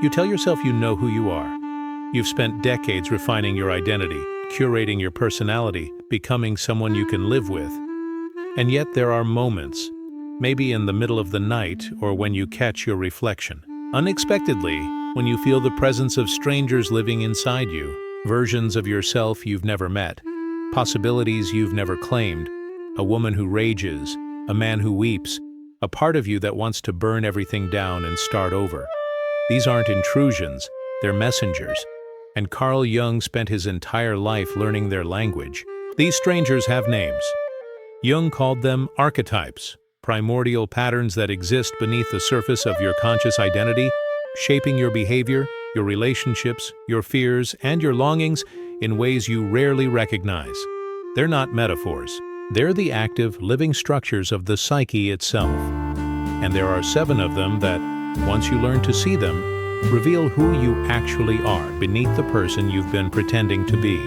You tell yourself you know who you are. You've spent decades refining your identity, curating your personality, becoming someone you can live with. And yet there are moments, maybe in the middle of the night or when you catch your reflection, unexpectedly, when you feel the presence of strangers living inside you, versions of yourself you've never met, possibilities you've never claimed, a woman who rages, a man who weeps, a part of you that wants to burn everything down and start over. These aren't intrusions, they're messengers. And Carl Jung spent his entire life learning their language. These strangers have names. Jung called them archetypes, primordial patterns that exist beneath the surface of your conscious identity, shaping your behavior, your relationships, your fears, and your longings in ways you rarely recognize. They're not metaphors. They're the active, living structures of the psyche itself. And there are 7 of them that, once you learn to see them, reveal who you actually are beneath the person you've been pretending to be.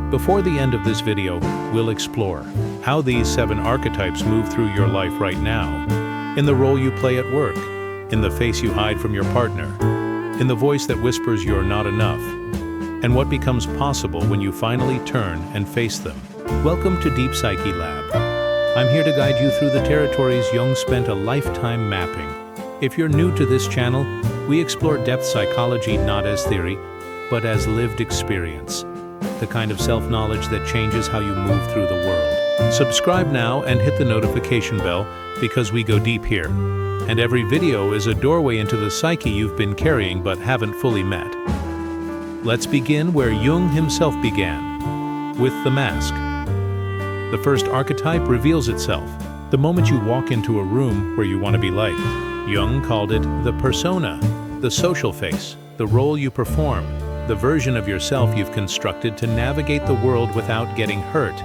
Before the end of this video, we'll explore how these 7 archetypes move through your life right now, in the role you play at work, in the face you hide from your partner, in the voice that whispers you're not enough, and what becomes possible when you finally turn and face them. Welcome to Deep Psyche Lab. I'm here to guide you through the territories Jung spent a lifetime mapping. If you're new to this channel, we explore depth psychology not as theory, but as lived experience, the kind of self-knowledge that changes how you move through the world. Subscribe now and hit the notification bell because we go deep here. And every video is a doorway into the psyche you've been carrying but haven't fully met. Let's begin where Jung himself began, with the mask. The first archetype reveals itself the moment you walk into a room where you want to be liked. Jung called it the persona, the social face, the role you perform, the version of yourself you've constructed to navigate the world without getting hurt.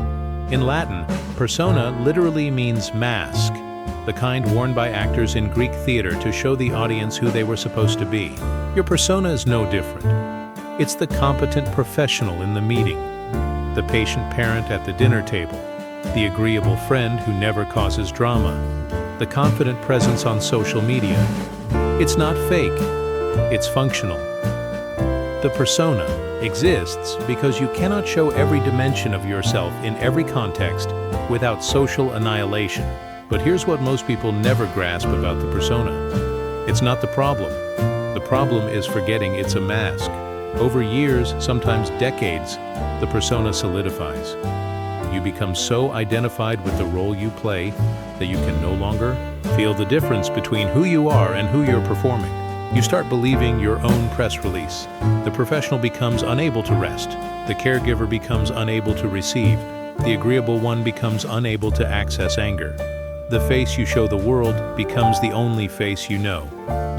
In Latin, persona literally means mask, the kind worn by actors in Greek theater to show the audience who they were supposed to be. Your persona is no different. It's the competent professional in the meeting, the patient parent at the dinner table, the agreeable friend who never causes drama, the confident presence on social media. It's not fake, it's functional. The persona exists because you cannot show every dimension of yourself in every context without social annihilation. But here's what most people never grasp about the persona. It's not the problem. The problem is forgetting it's a mask. Over years, sometimes decades, the persona solidifies. You become so identified with the role you play that you can no longer feel the difference between who you are and who you're performing. You start believing your own press release. The professional becomes unable to rest. The caregiver becomes unable to receive. The agreeable one becomes unable to access anger. The face you show the world becomes the only face you know.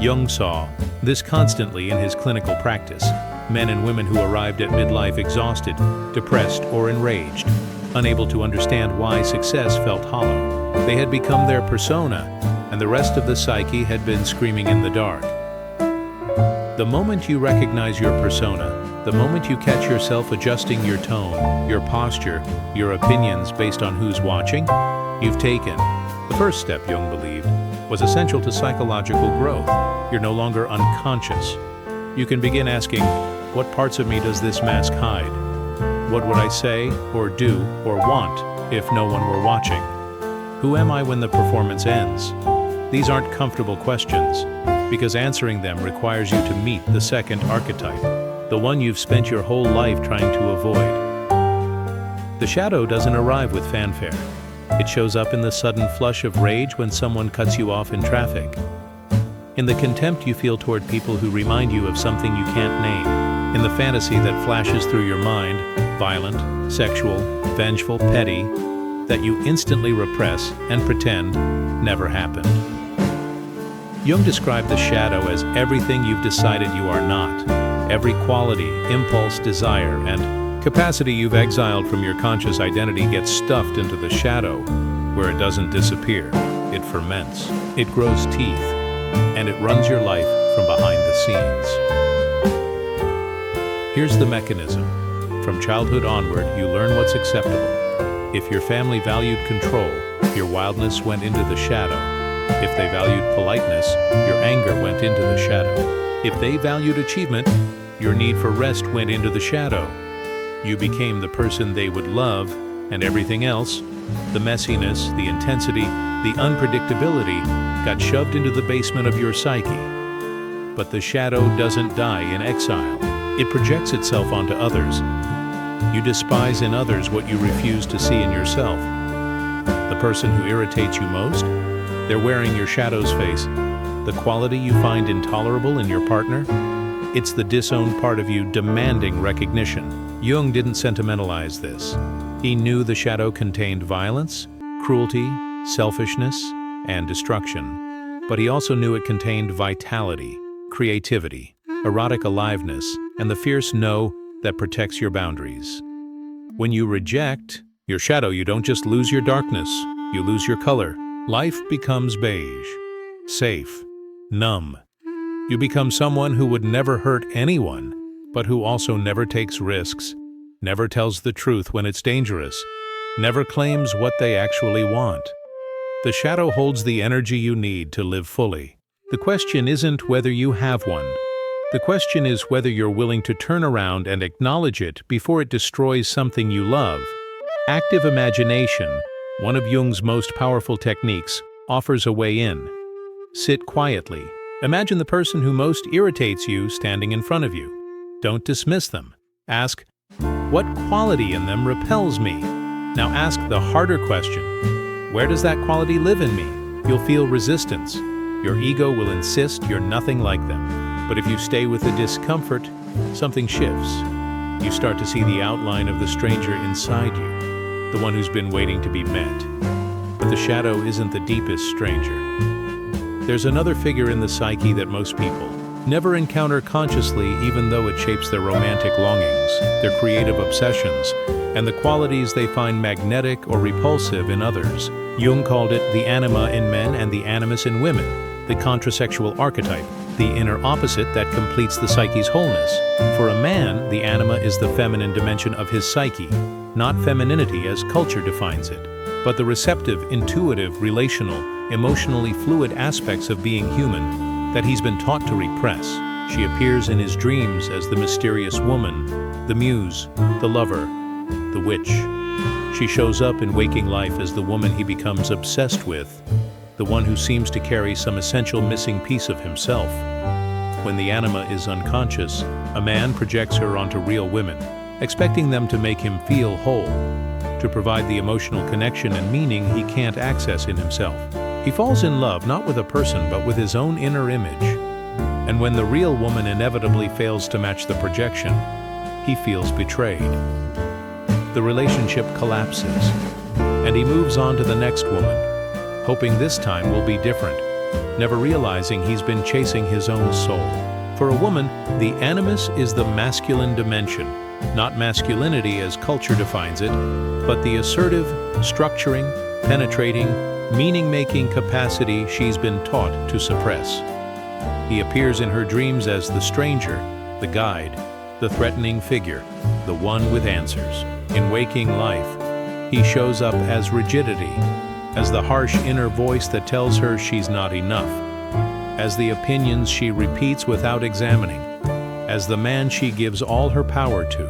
Jung saw this constantly in his clinical practice. Men and women who arrived at midlife exhausted, depressed, or enraged, unable to understand why success felt hollow. They had become their persona, and the rest of the psyche had been screaming in the dark. The moment you recognize your persona, the moment you catch yourself adjusting your tone, your posture, your opinions based on who's watching, you've taken. The first step, Jung believed, was essential to psychological growth. You're no longer unconscious. You can begin asking, what parts of me does this mask hide? What would I say, or do, or want if no one were watching? Who am I when the performance ends? These aren't comfortable questions, because answering them requires you to meet the second archetype, the one you've spent your whole life trying to avoid. The shadow doesn't arrive with fanfare. It shows up in the sudden flush of rage when someone cuts you off in traffic, in the contempt you feel toward people who remind you of something you can't name, in the fantasy that flashes through your mind, violent, sexual, vengeful, petty, that you instantly repress and pretend never happened. Jung described the shadow as everything you've decided you are not, every quality, impulse, desire, and capacity you've exiled from your conscious identity gets stuffed into the shadow, where it doesn't disappear, it ferments, it grows teeth, and it runs your life from behind the scenes. Here's the mechanism. From childhood onward, you learn what's acceptable. If your family valued control, your wildness went into the shadow. If they valued politeness, your anger went into the shadow. If they valued achievement, your need for rest went into the shadow. You became the person they would love, and everything else, the messiness, the intensity, the unpredictability, got shoved into the basement of your psyche. But the shadow doesn't die in exile. It projects itself onto others. You despise in others what you refuse to see in yourself. The person who irritates you most, they're wearing your shadow's face. The quality you find intolerable in your partner, it's the disowned part of you demanding recognition. Jung didn't sentimentalize this. He knew the shadow contained violence, cruelty, selfishness, and destruction. But he also knew it contained vitality, creativity, erotic aliveness, and the fierce no that protects your boundaries. When you reject your shadow, you don't just lose your darkness, you lose your color. Life becomes beige, safe, numb. You become someone who would never hurt anyone, but who also never takes risks, never tells the truth when it's dangerous, never claims what they actually want. The shadow holds the energy you need to live fully. The question isn't whether you have one. The question is whether you're willing to turn around and acknowledge it before it destroys something you love. Active imagination, one of Jung's most powerful techniques, offers a way in. Sit quietly. Imagine the person who most irritates you standing in front of you. Don't dismiss them. Ask, what quality in them repels me? Now ask the harder question. Where does that quality live in me? You'll feel resistance. Your ego will insist you're nothing like them. But if you stay with the discomfort, something shifts. You start to see the outline of the stranger inside you, the one who's been waiting to be met. But the shadow isn't the deepest stranger. There's another figure in the psyche that most people never encounter consciously, even though it shapes their romantic longings, their creative obsessions, and the qualities they find magnetic or repulsive in others. Jung called it the anima in men and the animus in women, the contrasexual archetype, the inner opposite that completes the psyche's wholeness. For a man, the anima is the feminine dimension of his psyche, not femininity as culture defines it, but the receptive, intuitive, relational, emotionally fluid aspects of being human that he's been taught to repress. She appears in his dreams as the mysterious woman, the muse, the lover, the witch. She shows up in waking life as the woman he becomes obsessed with, the one who seems to carry some essential missing piece of himself. When the anima is unconscious, a man projects her onto real women, expecting them to make him feel whole, to provide the emotional connection and meaning he can't access in himself. He falls in love not with a person but with his own inner image. And when the real woman inevitably fails to match the projection, he feels betrayed. The relationship collapses, and he moves on to the next woman, hoping this time will be different, never realizing he's been chasing his own soul. For a woman, the animus is the masculine dimension, not masculinity as culture defines it, but the assertive, structuring, penetrating, meaning-making capacity she's been taught to suppress. He appears in her dreams as the stranger, the guide, the threatening figure, the one with answers. In waking life, he shows up as rigidity, as the harsh inner voice that tells her she's not enough, as the opinions she repeats without examining, as the man she gives all her power to.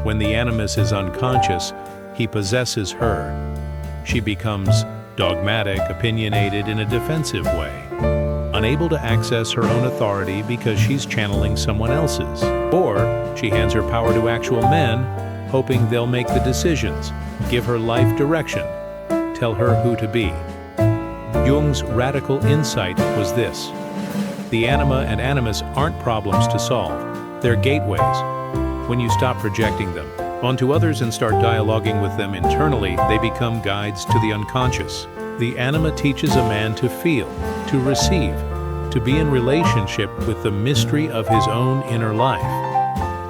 When the animus is unconscious, he possesses her. She becomes dogmatic, opinionated in a defensive way, unable to access her own authority because she's channeling someone else's. Or she hands her power to actual men, hoping they'll make the decisions, give her life direction, tell her who to be. Jung's radical insight was this: the anima and animus aren't problems to solve, they're gateways. When you stop projecting them onto others and start dialoguing with them internally, they become guides to the unconscious. The anima teaches a man to feel, to receive, to be in relationship with the mystery of his own inner life.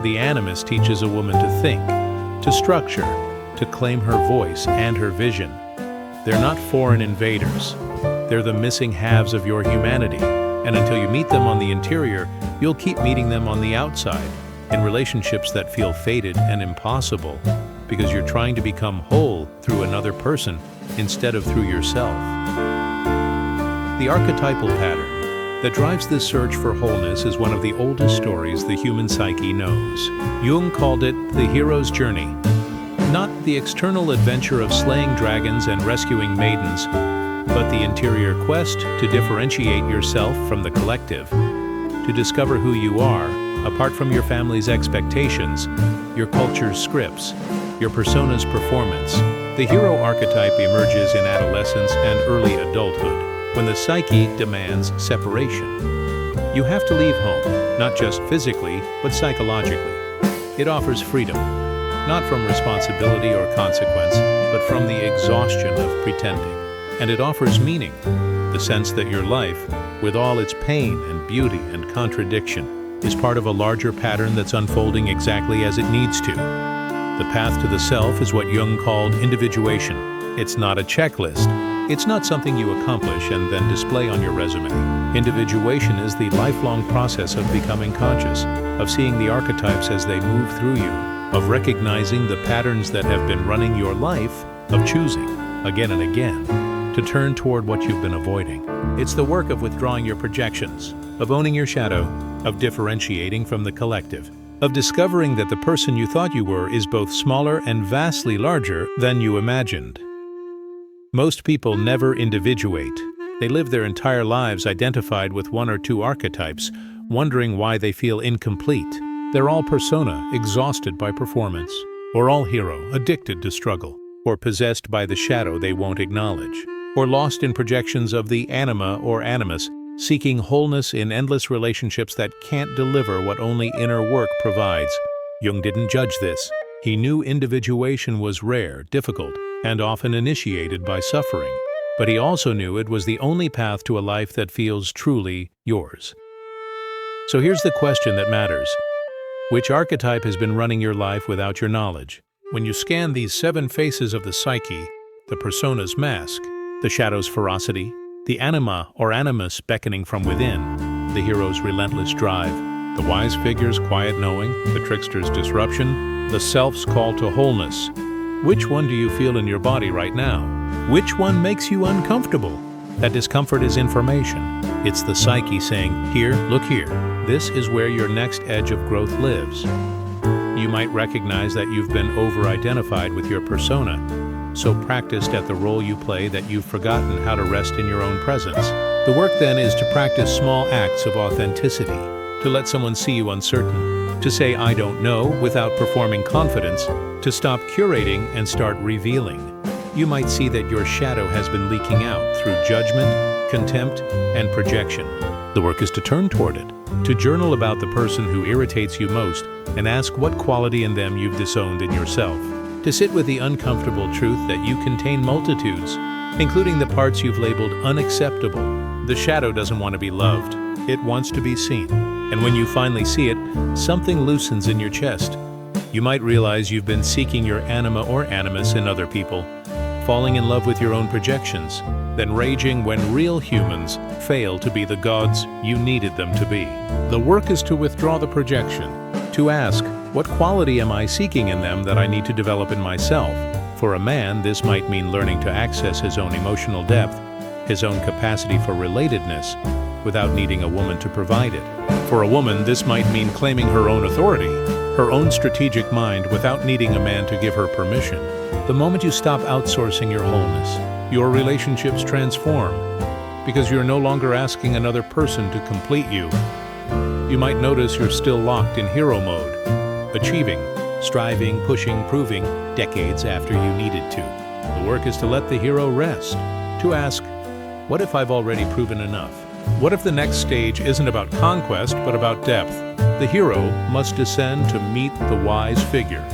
The animus teaches a woman to think, to structure, to claim her voice and her vision. They're not foreign invaders. They're the missing halves of your humanity. And until you meet them on the interior, you'll keep meeting them on the outside, in relationships that feel fated and impossible, because you're trying to become whole through another person instead of through yourself. The archetypal pattern that drives this search for wholeness is one of the oldest stories the human psyche knows. Jung called it the hero's journey. Not the external adventure of slaying dragons and rescuing maidens, but the interior quest to differentiate yourself from the collective, to discover who you are, apart from your family's expectations, your culture's scripts, your persona's performance. The hero archetype emerges in adolescence and early adulthood, when the psyche demands separation. You have to leave home, not just physically, but psychologically. It offers freedom, not from responsibility or consequence, but from the exhaustion of pretending. And it offers meaning, the sense that your life, with all its pain and beauty and contradiction, is part of a larger pattern that's unfolding exactly as it needs to. The path to the self is what Jung called individuation. It's not a checklist. It's not something you accomplish and then display on your resume. Individuation is the lifelong process of becoming conscious, of seeing the archetypes as they move through you, of recognizing the patterns that have been running your life, of choosing, again and again, to turn toward what you've been avoiding. It's the work of withdrawing your projections, of owning your shadow, of differentiating from the collective, of discovering that the person you thought you were is both smaller and vastly larger than you imagined. Most people never individuate. They live their entire lives identified with one or two archetypes, wondering why they feel incomplete. They're all persona, exhausted by performance, or all hero, addicted to struggle, or possessed by the shadow they won't acknowledge, or lost in projections of the Anima or Animus, seeking wholeness in endless relationships that can't deliver what only inner work provides. Jung didn't judge this. He knew individuation was rare, difficult, and often initiated by suffering. But he also knew it was the only path to a life that feels truly yours. So here's the question that matters. Which archetype has been running your life without your knowledge? When you scan these 7 faces of the psyche, the persona's mask, the shadow's ferocity, the anima or animus beckoning from within, the hero's relentless drive, the wise figure's quiet knowing, the trickster's disruption, the self's call to wholeness. Which one do you feel in your body right now? Which one makes you uncomfortable? That discomfort is information. It's the psyche saying, here, look here. This is where your next edge of growth lives. You might recognize that you've been over-identified with your persona, so practiced at the role you play that you've forgotten how to rest in your own presence. The work then is to practice small acts of authenticity, to let someone see you uncertain, to say I don't know without performing confidence, to stop curating and start revealing. You might see that your shadow has been leaking out through judgment, contempt, and projection. The work is to turn toward it, to journal about the person who irritates you most and ask what quality in them you've disowned in yourself. To sit with the uncomfortable truth that you contain multitudes, including the parts you've labeled unacceptable. The shadow doesn't want to be loved. It wants to be seen. And when you finally see it, something loosens in your chest. You might realize you've been seeking your anima or animus in other people, falling in love with your own projections, then raging when real humans fail to be the gods you needed them to be. The work is to withdraw the projection, to ask, what quality am I seeking in them that I need to develop in myself? For a man, this might mean learning to access his own emotional depth, his own capacity for relatedness, without needing a woman to provide it. For a woman, this might mean claiming her own authority, her own strategic mind without needing a man to give her permission. The moment you stop outsourcing your wholeness, your relationships transform, because you're no longer asking another person to complete you. You might notice you're still locked in hero mode, achieving, striving, pushing, proving, decades after you needed to. The work is to let the hero rest, to ask, what if I've already proven enough? What if the next stage isn't about conquest, but about depth? The hero must descend to meet the wise figure,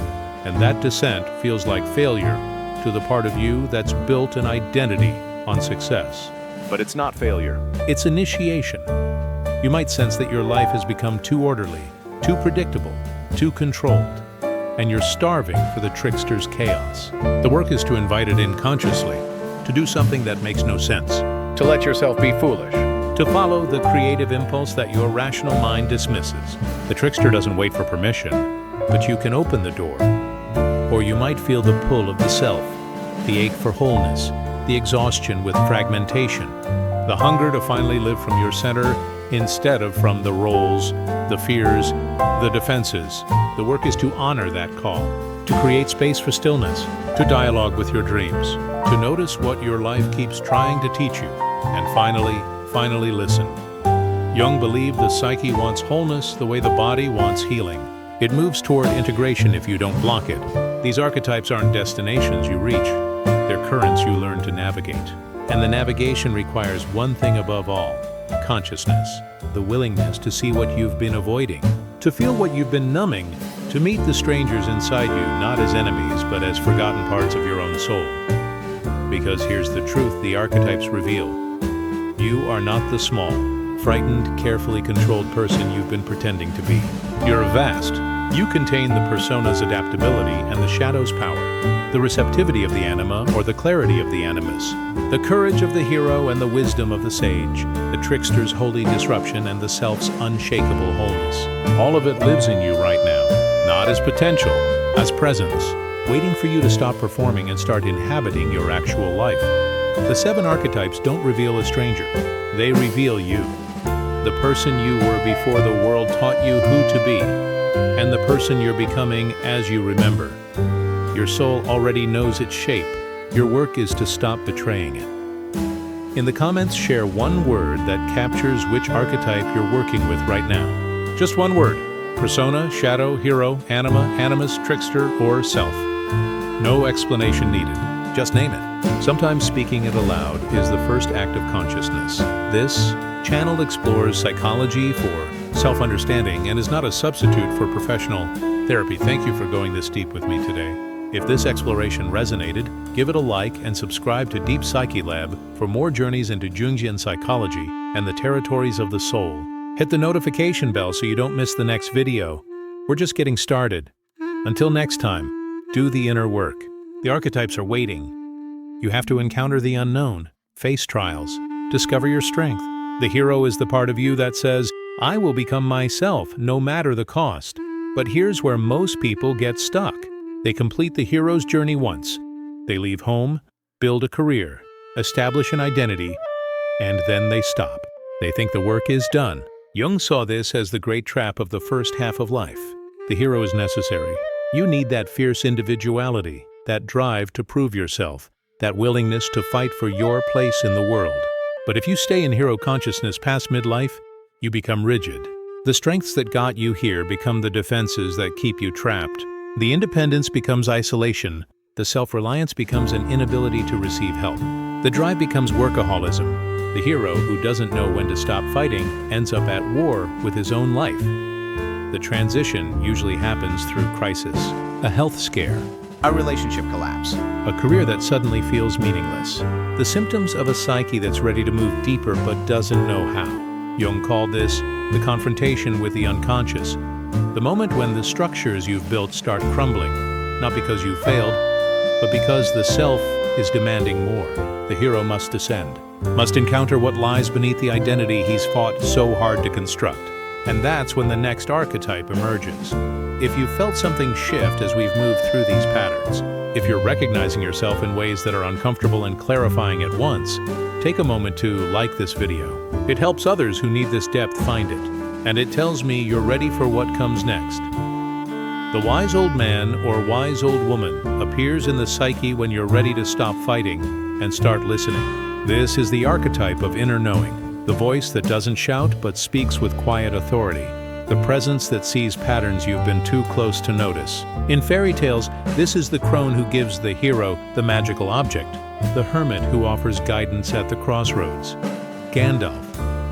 and that descent feels like failure to the part of you that's built an identity on success. But it's not failure. It's initiation. You might sense that your life has become too orderly, too predictable, too controlled, and you're starving for the trickster's chaos. The work is to invite it in consciously, to do something that makes no sense, to let yourself be foolish, to follow the creative impulse that your rational mind dismisses. The trickster doesn't wait for permission, but you can open the door. Or you might feel the pull of the self, the ache for wholeness, the exhaustion with fragmentation, The hunger to finally live from your center instead of from the roles, the fears, the defenses. The work is to honor that call, to create space for stillness, to dialogue with your dreams, to notice what your life keeps trying to teach you, and finally listen. Jung believed the psyche wants wholeness the way the body wants healing. It moves toward integration if you don't block it. These archetypes aren't destinations you reach. They're currents you learn to navigate. And the navigation requires one thing above all: consciousness, the willingness to see what you've been avoiding, to feel what you've been numbing, to meet the strangers inside you not as enemies but as forgotten parts of your own soul. Because here's the truth the archetypes reveal. You are not the small, frightened, carefully controlled person you've been pretending to be. You're vast. You contain the persona's adaptability and the shadow's power, the receptivity of the anima or the clarity of the animus, the courage of the hero and the wisdom of the sage, the trickster's holy disruption and the self's unshakable wholeness. All of it lives in you right now, not as potential, as presence, waiting for you to stop performing and start inhabiting your actual life. The 7 archetypes don't reveal a stranger. They reveal you, the person you were before the world taught you who to be, and the person you're becoming as you remember. Your soul already knows its shape. Your work is to stop betraying it. In the comments, share one word that captures which archetype you're working with right now. Just one word: persona, shadow, hero, anima, animus, trickster, or self. No explanation needed. Just name it. Sometimes speaking it aloud is the first act of consciousness. This channel explores psychology for self-understanding and is not a substitute for professional therapy. Thank you for going this deep with me today. If this exploration resonated, give it a like and subscribe to Deep Psyche Lab for more journeys into Jungian psychology and the territories of the soul. Hit the notification bell so you don't miss the next video. We're just getting started. Until next time, do the inner work. The archetypes are waiting. You have to encounter the unknown, face trials, discover your strength. The hero is the part of you that says, I will become myself, no matter the cost. But here's where most people get stuck. They complete the hero's journey once. They leave home, build a career, establish an identity, and then they stop. They think the work is done. Jung saw this as the great trap of the first half of life. The hero is necessary. You need that fierce individuality, that drive to prove yourself, that willingness to fight for your place in the world. But if you stay in hero consciousness past midlife, you become rigid. The strengths that got you here become the defenses that keep you trapped. The independence becomes isolation. The self-reliance becomes an inability to receive help. The drive becomes workaholism. The hero, who doesn't know when to stop fighting, ends up at war with his own life. The transition usually happens through crisis, a health scare, a relationship collapse, a career that suddenly feels meaningless, the symptoms of a psyche that's ready to move deeper but doesn't know how. Jung called this the confrontation with the unconscious, the moment when the structures you've built start crumbling, not because you failed, but because the self is demanding more. The hero must descend, must encounter what lies beneath the identity he's fought so hard to construct. And that's when the next archetype emerges. If you've felt something shift as we've moved through these patterns, if you're recognizing yourself in ways that are uncomfortable and clarifying at once, take a moment to like this video. It helps others who need this depth find it, and it tells me you're ready for what comes next. The wise old man or wise old woman appears in the psyche when you're ready to stop fighting and start listening. This is the archetype of inner knowing, the voice that doesn't shout but speaks with quiet authority, the presence that sees patterns you've been too close to notice. In fairy tales, this is the crone who gives the hero the magical object, the hermit who offers guidance at the crossroads, Gandalf,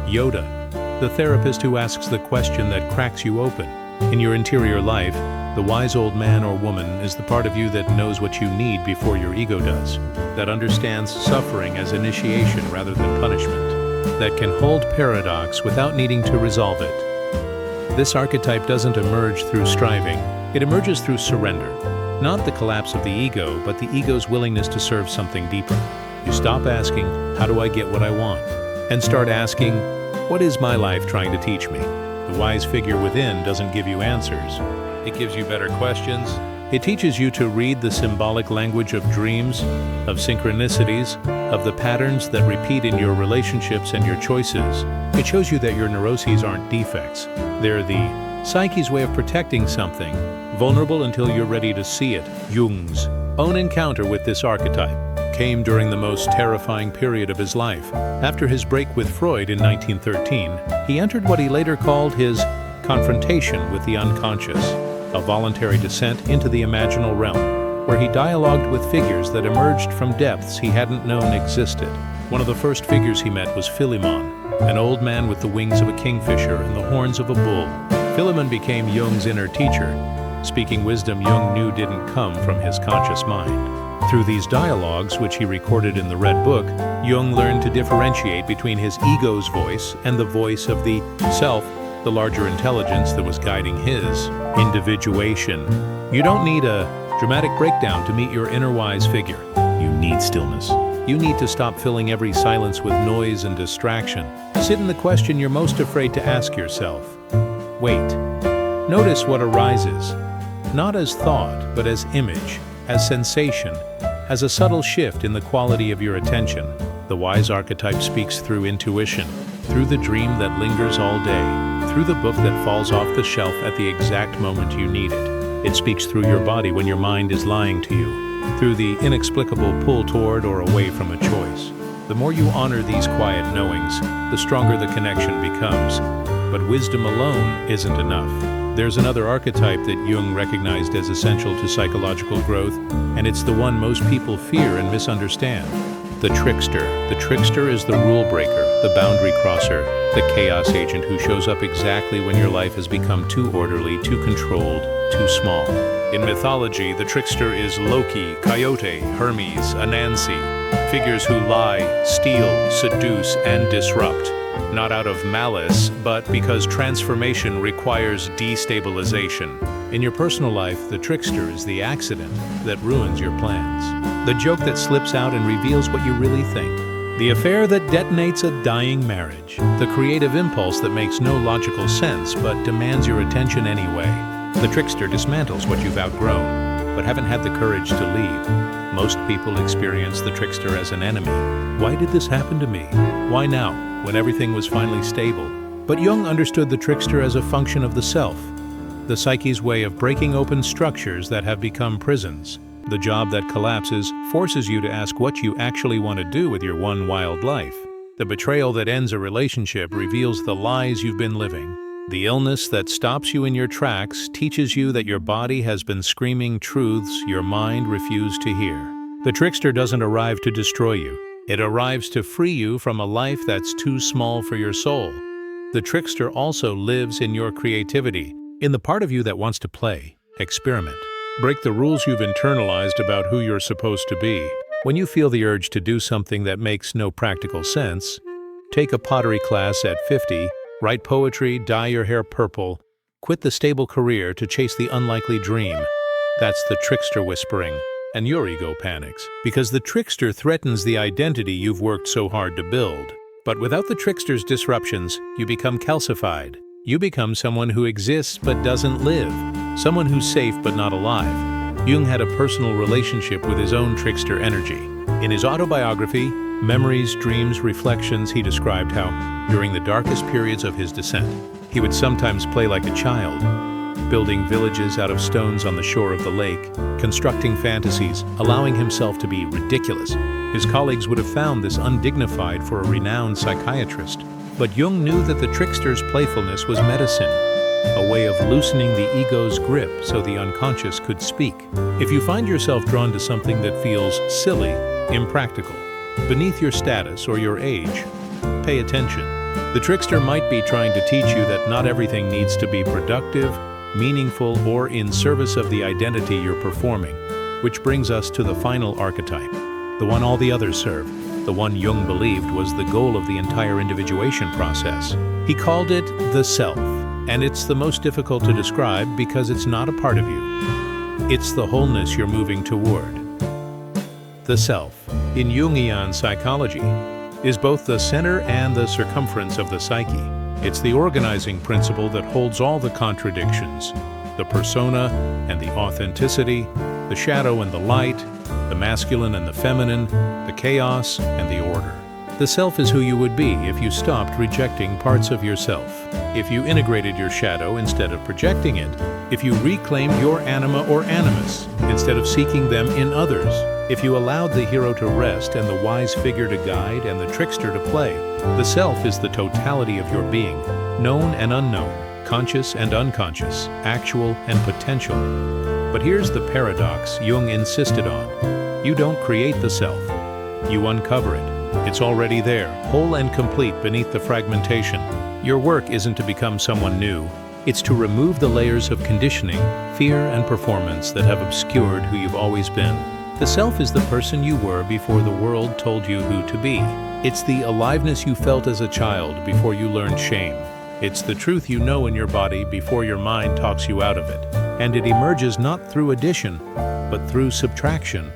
Yoda, the therapist who asks the question that cracks you open. In your interior life, the wise old man or woman is the part of you that knows what you need before your ego does, that understands suffering as initiation rather than punishment, that can hold paradox without needing to resolve it. This archetype doesn't emerge through striving, it emerges through surrender. Not the collapse of the ego, but the ego's willingness to serve something deeper. You stop asking, how do I get what I want? And start asking, what is my life trying to teach me? The wise figure within doesn't give you answers. It gives you better questions, It teaches you to read the symbolic language of dreams, of synchronicities, of the patterns that repeat in your relationships and your choices. It shows you that your neuroses aren't defects. They're the psyche's way of protecting something, vulnerable until you're ready to see it. Jung's own encounter with this archetype came during the most terrifying period of his life. After his break with Freud in 1913, he entered what he later called his confrontation with the unconscious, a voluntary descent into the imaginal realm, where he dialogued with figures that emerged from depths he hadn't known existed. One of the first figures he met was Philemon, an old man with the wings of a kingfisher and the horns of a bull. Philemon became Jung's inner teacher, speaking wisdom Jung knew didn't come from his conscious mind. Through these dialogues, which he recorded in the Red Book, Jung learned to differentiate between his ego's voice and the voice of the self, the larger intelligence that was guiding his individuation. You don't need a dramatic breakdown to meet your inner wise figure. You need stillness. You need to stop filling every silence with noise and distraction. Sit in the question you're most afraid to ask yourself. Wait. Notice what arises, not as thought, but as image, as sensation, as a subtle shift in the quality of your attention. The wise archetype speaks through intuition, through the dream that lingers all day, through the book that falls off the shelf at the exact moment you need it. It speaks through your body when your mind is lying to you, through the inexplicable pull toward or away from a choice. The more you honor these quiet knowings, the stronger the connection becomes. But wisdom alone isn't enough. There's another archetype that Jung recognized as essential to psychological growth, and it's the one most people fear and misunderstand. The trickster. The trickster is the rule breaker, the boundary crosser, the chaos agent who shows up exactly when your life has become too orderly, too controlled, too small. In mythology, the trickster is Loki, Coyote, Hermes, Anansi, figures who lie, steal, seduce, and disrupt. Not out of malice, but because transformation requires destabilization. In your personal life, the trickster is the accident that ruins your plans. The joke that slips out and reveals what you really think. The affair that detonates a dying marriage. The creative impulse that makes no logical sense but demands your attention anyway. The trickster dismantles what you've outgrown, but haven't had the courage to leave. Most people experience the trickster as an enemy. Why did this happen to me? Why now, when everything was finally stable? But Jung understood the trickster as a function of the self, the psyche's way of breaking open structures that have become prisons. The job that collapses forces you to ask what you actually want to do with your one wild life. The betrayal that ends a relationship reveals the lies you've been living. The illness that stops you in your tracks teaches you that your body has been screaming truths your mind refused to hear. The trickster doesn't arrive to destroy you. It arrives to free you from a life that's too small for your soul. The trickster also lives in your creativity, in the part of you that wants to play, experiment. Break the rules you've internalized about who you're supposed to be. When you feel the urge to do something that makes no practical sense, take a pottery class at 50, write poetry, dye your hair purple, quit the stable career to chase the unlikely dream. That's the trickster whispering, and your ego panics, because the trickster threatens the identity you've worked so hard to build. But without the trickster's disruptions, you become calcified. You become someone who exists but doesn't live, someone who's safe but not alive. Jung had a personal relationship with his own trickster energy. In his autobiography, Memories, Dreams, Reflections, he described how, during the darkest periods of his descent, he would sometimes play like a child, building villages out of stones on the shore of the lake, constructing fantasies, allowing himself to be ridiculous. His colleagues would have found this undignified for a renowned psychiatrist. But Jung knew that the trickster's playfulness was medicine, a way of loosening the ego's grip so the unconscious could speak. If you find yourself drawn to something that feels silly, impractical, beneath your status or your age, pay attention. The trickster might be trying to teach you that not everything needs to be productive, meaningful, or in service of the identity you're performing, which brings us to the final archetype, the one all the others serve, the one Jung believed was the goal of the entire individuation process. He called it the self, and it's the most difficult to describe because it's not a part of you. It's the wholeness you're moving toward. The self, in Jungian psychology, is both the center and the circumference of the psyche. It's the organizing principle that holds all the contradictions, the persona and the authenticity, the shadow and the light, the masculine and the feminine, the chaos and the order. The self is who you would be if you stopped rejecting parts of yourself, if you integrated your shadow instead of projecting it, if you reclaimed your anima or animus instead of seeking them in others, if you allowed the hero to rest and the wise figure to guide and the trickster to play. The self is the totality of your being, known and unknown, conscious and unconscious, actual and potential. But here's the paradox Jung insisted on. You don't create the self, you uncover it. It's already there, whole and complete beneath the fragmentation. Your work isn't to become someone new. It's to remove the layers of conditioning, fear, and performance that have obscured who you've always been. The self is the person you were before the world told you who to be. It's the aliveness you felt as a child before you learned shame. It's the truth you know in your body before your mind talks you out of it. And it emerges not through addition, but through subtraction,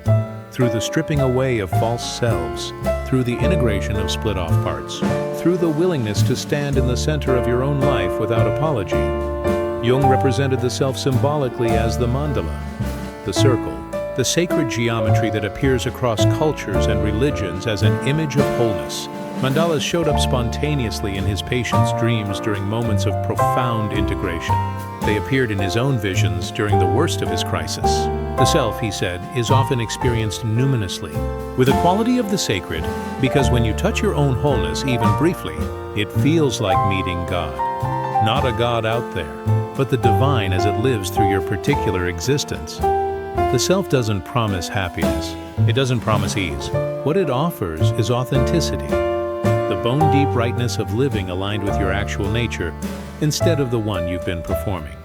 through the stripping away of false selves, through the integration of split-off parts, through the willingness to stand in the center of your own life without apology. Jung represented the self symbolically as the mandala, the circle, the sacred geometry that appears across cultures and religions as an image of wholeness. Mandalas showed up spontaneously in his patients' dreams during moments of profound integration. They appeared in his own visions during the worst of his crisis. The self, he said, is often experienced numinously, with a quality of the sacred, because when you touch your own wholeness even briefly, it feels like meeting God. Not a God out there, but the divine as it lives through your particular existence. The self doesn't promise happiness. It doesn't promise ease. What it offers is authenticity, the bone-deep rightness of living aligned with your actual nature instead of the one you've been performing.